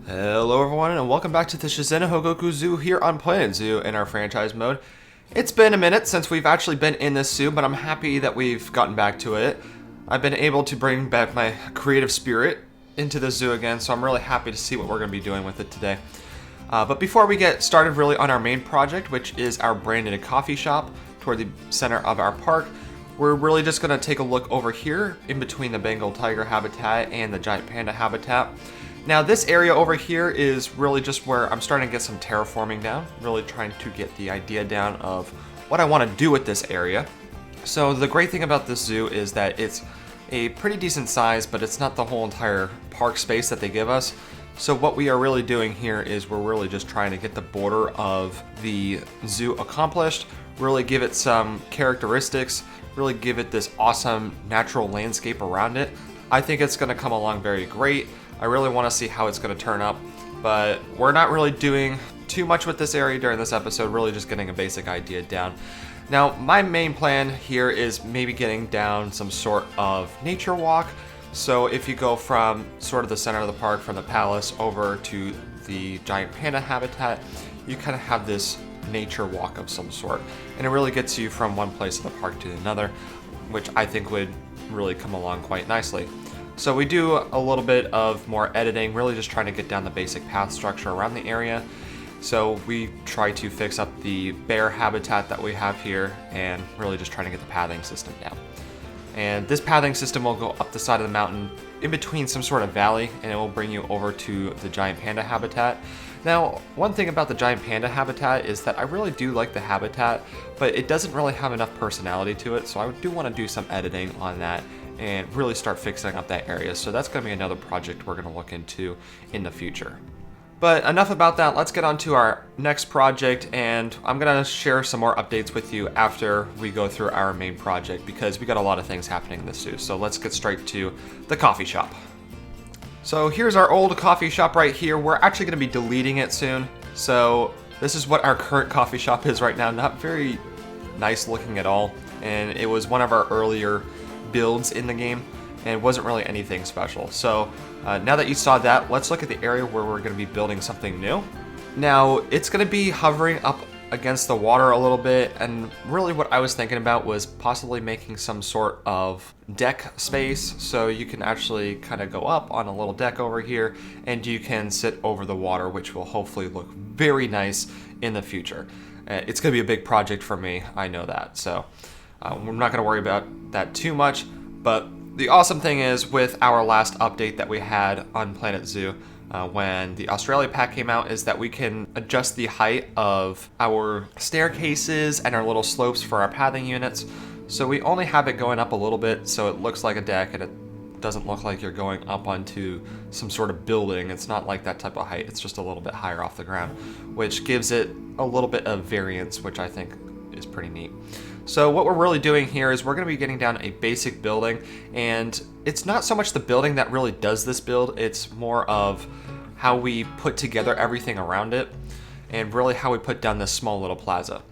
Hello everyone and welcome back to the Shizen Hogo-Ku Zoo here on Planet Zoo in our franchise mode. It's been a minute since we've actually been in this zoo, but I'm happy that we've gotten back to it. I've been able to bring back my creative spirit into the zoo again, so I'm really happy to see what we're going to be doing with it today. But before we get started really on our main project, which is our branded coffee shop toward the center of our park, we're really just going to take a look over here in between the Bengal tiger habitat and the giant panda habitat. Now this area over here is really just where I'm starting to get some terraforming down, really trying to get the idea down of what I want to do with this area. So the great thing about this zoo is that it's a pretty decent size, but it's not the whole entire park space that they give us. So what we are really doing here is we're really just trying to get the border of the zoo accomplished, really give it some characteristics, really give it this awesome natural landscape around it. I think it's going to come along very great. I really want to see how it's going to turn up, but we're not really doing too much with this area during this episode, really just getting a basic idea down. Now, my main plan here is maybe getting down some sort of nature walk. So if you go from sort of the center of the park, from the palace over to the giant panda habitat, you kind of have this nature walk of some sort. And it really gets you from one place of the park to another, which I think would really come along quite nicely. So we do a little bit of more editing, really just trying to get down the basic path structure around the area. So we try to fix up the bear habitat that we have here and really just trying to get the pathing system down. And this pathing system will go up the side of the mountain in between some sort of valley, and it will bring you over to the giant panda habitat. Now, one thing about the giant panda habitat is that I really do like the habitat, but it doesn't really have enough personality to it, so I do want to do some editing on that and really start fixing up that area. So that's going to be another project we're going to look into in the future. But enough about that, let's get on to our next project, and I'm going to share some more updates with you after we go through our main project, because we got a lot of things happening in this zoo. So let's get straight to the coffee shop. So here's our old coffee shop right here. We're actually going to be deleting it soon. So this is what our current coffee shop is right now. Not very nice looking at all, and it was one of our earlier builds in the game, and it wasn't really anything special. So now that you saw that, let's look at the area where we're going to be building something new. Now it's going to be hovering up against the water a little bit, and really what I was thinking about was possibly making some sort of deck space, so you can actually kind of go up on a little deck over here and you can sit over the water, which will hopefully look very nice in the future. It's going to be a big project for me, I know that, so we're not going to worry about that too much. But the awesome thing is, with our last update that we had on Planet Zoo, when the Australia pack came out, is that we can adjust the height of our staircases and our little slopes for our pathing units. So we only have it going up a little bit, so it looks like a deck and it doesn't look like you're going up onto some sort of building. It's not like that type of height, it's just a little bit higher off the ground, which gives it a little bit of variance, which I think is pretty neat. So what we're really doing here is we're going to be getting down a basic building, and it's not so much the building that really does this build, it's more of how we put together everything around it, and really how we put down this small little plaza.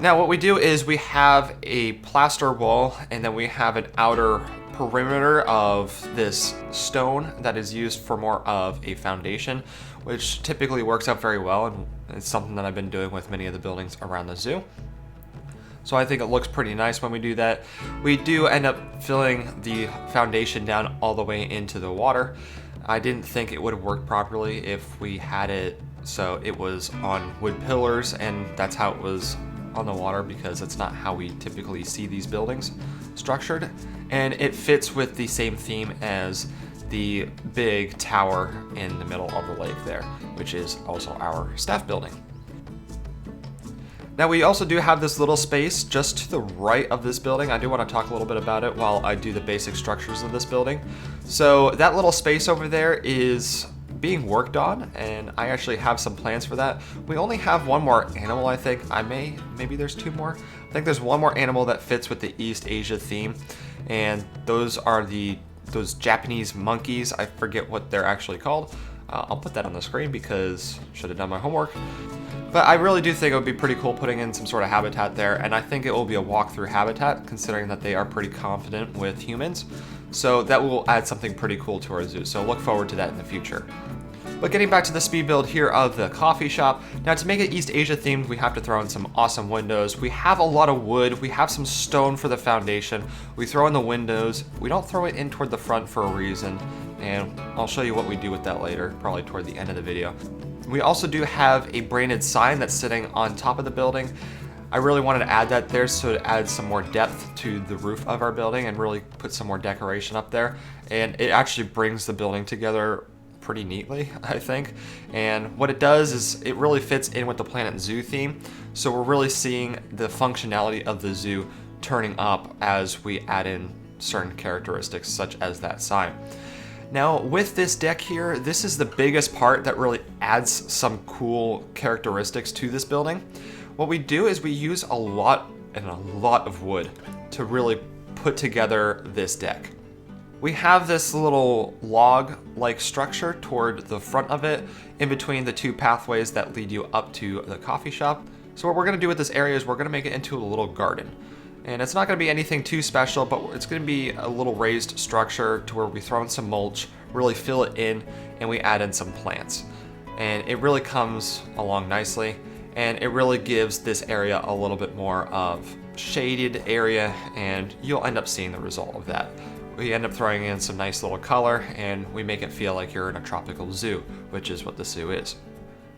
Now what we do is we have a plaster wall, and then we have an outer perimeter of this stone that is used for more of a foundation, which typically works out very well, and it's something that I've been doing with many of the buildings around the zoo. So I think it looks pretty nice when we do that. We do end up filling the foundation down all the way into the water. I didn't think it would have worked properly if we had it so it was on wood pillars, and that's how it was on the water, because it's not how we typically see these buildings structured. And it fits with the same theme as the big tower in the middle of the lake there, which is also our staff building. Now we also do have this little space just to the right of this building. I do want to talk a little bit about it while I do the basic structures of this building. So that little space over there is being worked on, and I actually have some plans for that. We only have one more animal, I think. Maybe there's two more. I think there's one more animal that fits with the East Asia theme, and those are those Japanese monkeys. I forget what they're actually called. I'll put that on the screen because I should have done my homework. But I really do think it would be pretty cool putting in some sort of habitat there, and I think it will be a walk-through habitat, considering that they are pretty confident with humans. So that will add something pretty cool to our zoo, so look forward to that in the future. But getting back to the speed build here of the coffee shop, now to make it East Asia themed, we have to throw in some awesome windows. We have a lot of wood, we have some stone for the foundation, we throw in the windows, we don't throw it in toward the front for a reason, and I'll show you what we do with that later, probably toward the end of the video. We also do have a branded sign that's sitting on top of the building. I really wanted to add that there so it adds some more depth to the roof of our building and really put some more decoration up there, and it actually brings the building together pretty neatly, I think. And what it does is it really fits in with the Planet Zoo theme, so we're really seeing the functionality of the zoo turning up as we add in certain characteristics such as that sign. Now with this deck here, this is the biggest part that really adds some cool characteristics to this building. What we do is we use a lot of wood to really put together this deck. We have this little log-like structure toward the front of it, in between the two pathways that lead you up to the coffee shop. So what we're gonna do with this area is we're gonna make it into a little garden. And it's not gonna be anything too special, but it's gonna be a little raised structure to where we throw in some mulch, really fill it in, and we add in some plants. And it really comes along nicely, and it really gives this area a little bit more of shaded area, and you'll end up seeing the result of that. We end up throwing in some nice little color, and we make it feel like you're in a tropical zoo, which is what the zoo is.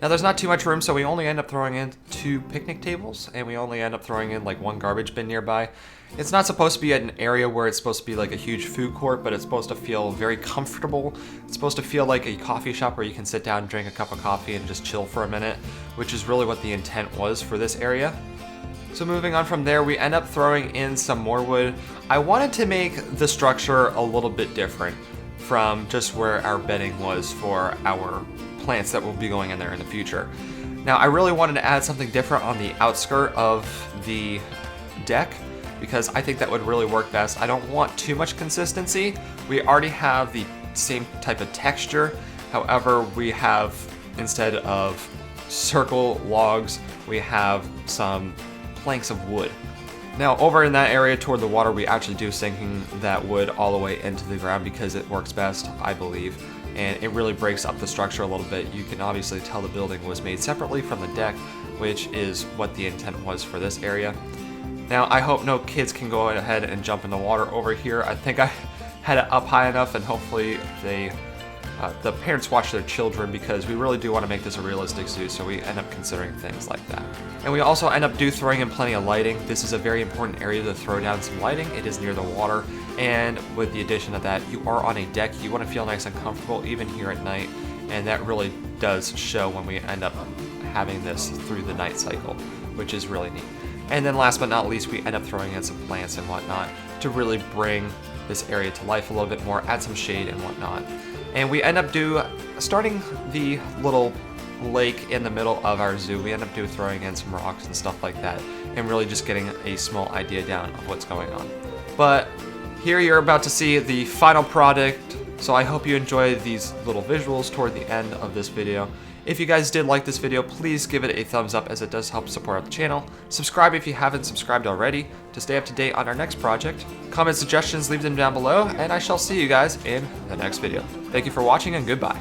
Now there's not too much room, so we only end up throwing in 2 picnic tables, and we only end up throwing in like 1 garbage bin nearby. It's not supposed to be an area where it's supposed to be like a huge food court, but it's supposed to feel very comfortable. It's supposed to feel like a coffee shop where you can sit down and drink a cup of coffee and just chill for a minute, which is really what the intent was for this area. So moving on from there, we end up throwing in some more wood. I wanted to make the structure a little bit different from just where our bedding was for our plants that will be going in there in the future. Now I really wanted to add something different on the outskirt of the deck because I think that would really work best. I don't want too much consistency. We already have the same type of texture. However, we have, instead of circle logs, we have some planks of wood. Now over in that area toward the water, we actually do sinking that wood all the way into the ground because it works best, I believe, and it really breaks up the structure a little bit. You can obviously tell the building was made separately from the deck, which is what the intent was for this area. Now I hope no kids can go ahead and jump in the water over here. I think I had it up high enough, and hopefully the parents watch their children because we really do want to make this a realistic zoo, so we end up considering things like that. And we also end up throwing in plenty of lighting. This is a very important area to throw down some lighting. It is near the water, and with the addition of that, you are on a deck. You want to feel nice and comfortable even here at night, and that really does show when we end up having this through the night cycle, which is really neat. And then last but not least, we end up throwing in some plants and whatnot to really bring this area to life a little bit more, add some shade and whatnot. And we end up starting the little lake in the middle of our zoo. We end up throwing in some rocks and stuff like that, and really just getting a small idea down of what's going on. But here you're about to see the final product, so I hope you enjoy these little visuals toward the end of this video. If you guys did like this video, please give it a thumbs up as it does help support the channel. Subscribe if you haven't subscribed already to stay up to date on our next project. Comment suggestions, leave them down below, and I shall see you guys in the next video. Thank you for watching, and goodbye.